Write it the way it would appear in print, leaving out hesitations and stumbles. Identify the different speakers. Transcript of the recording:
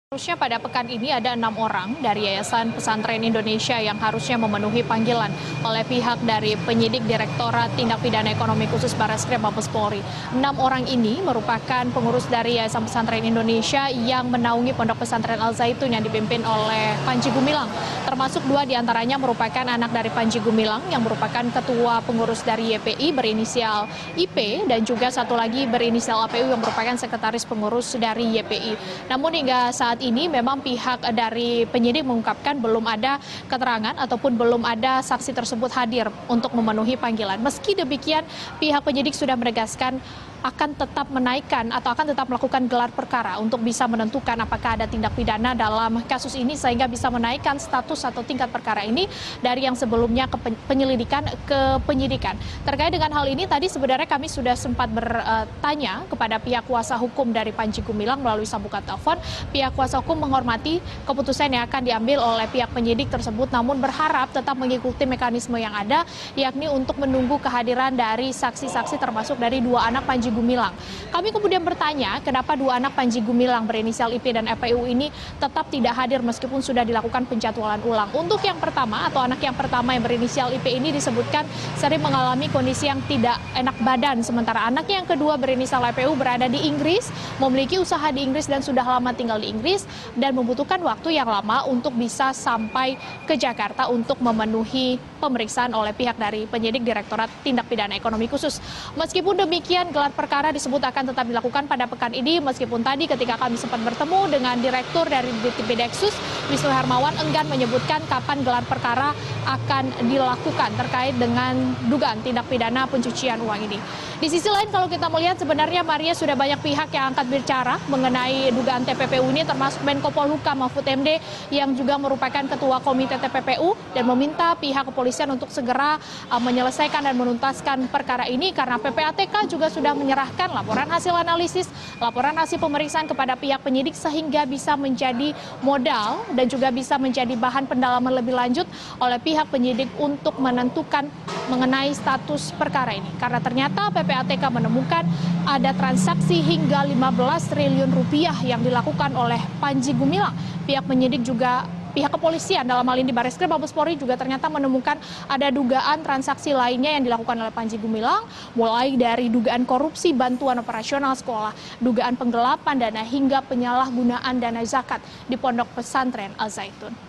Speaker 1: Harusnya pada pekan ini ada 6 orang dari Yayasan Pesantren Indonesia yang harusnya memenuhi panggilan oleh pihak dari penyidik Direktorat Tindak Pidana Ekonomi Khusus Barreskrim Mabes Polri. 6 orang ini merupakan pengurus dari Yayasan Pesantren Indonesia yang menaungi Pondok Pesantren Al Zaitun yang dipimpin oleh Panji Gumilang. Termasuk 2 diantaranya merupakan anak dari Panji Gumilang yang merupakan ketua pengurus dari YPI berinisial IP dan juga satu lagi berinisial APU yang merupakan sekretaris pengurus dari YPI. Namun hingga saat ini memang pihak dari penyidik mengungkapkan belum ada keterangan ataupun belum ada saksi tersebut hadir untuk memenuhi panggilan. Meski demikian, pihak penyidik sudah menegaskan akan tetap menaikkan atau akan tetap melakukan gelar perkara untuk bisa menentukan apakah ada tindak pidana dalam kasus ini sehingga bisa menaikkan status atau tingkat perkara ini dari yang sebelumnya ke penyelidikan ke penyidikan. Terkait dengan hal ini tadi sebenarnya kami sudah sempat bertanya kepada pihak kuasa hukum dari Panji Gumilang melalui sambungan telepon. Pihak kuasa hukum menghormati keputusan yang akan diambil oleh pihak penyidik tersebut, namun berharap tetap mengikuti mekanisme yang ada, yakni untuk menunggu kehadiran dari saksi-saksi termasuk dari 2 anak Panji Gumilang. Kami kemudian bertanya kenapa 2 anak Panji Gumilang berinisial IP dan APU ini tetap tidak hadir meskipun sudah dilakukan penjadwalan ulang. Untuk yang pertama atau anak yang pertama yang berinisial IP ini disebutkan sering mengalami kondisi yang tidak enak badan, sementara anak yang kedua berinisial APU berada di Inggris, memiliki usaha di Inggris dan sudah lama tinggal di Inggris dan membutuhkan waktu yang lama untuk bisa sampai ke Jakarta untuk memenuhi pemeriksaan oleh pihak dari penyidik Direktorat Tindak Pidana Ekonomi Khusus. Meskipun demikian, gelar perkara disebut akan tetap dilakukan pada pekan ini, meskipun tadi ketika kami sempat bertemu dengan Direktur dari Ditpideksus, Wisnu Hermawan enggan menyebutkan kapan gelar perkara akan dilakukan terkait dengan dugaan tindak pidana pencucian uang ini. Di sisi lain kalau kita melihat sebenarnya Maria sudah banyak pihak yang angkat bicara mengenai dugaan TPPU ini termasuk Menko Polhukam Mahfud MD yang juga merupakan ketua komite TPPU dan meminta pihak kepolisian untuk segera menyelesaikan dan menuntaskan perkara ini karena PPATK juga sudah menyerahkan laporan hasil analisis, laporan hasil pemeriksaan kepada pihak penyidik sehingga bisa menjadi modal dan juga bisa menjadi bahan pendalaman lebih lanjut oleh pihak penyidik untuk menentukan mengenai status perkara ini. Karena ternyata PPATK menemukan ada transaksi hingga 15 triliun rupiah yang dilakukan oleh Panji Gumilang. Pihak penyidik juga pihak kepolisian dalam hal ini Barreskrim Mabes Polri juga ternyata menemukan ada dugaan transaksi lainnya yang dilakukan oleh Panji Gumilang, mulai dari dugaan korupsi bantuan operasional sekolah, dugaan penggelapan dana hingga penyalahgunaan dana zakat di Pondok Pesantren Al Zaitun.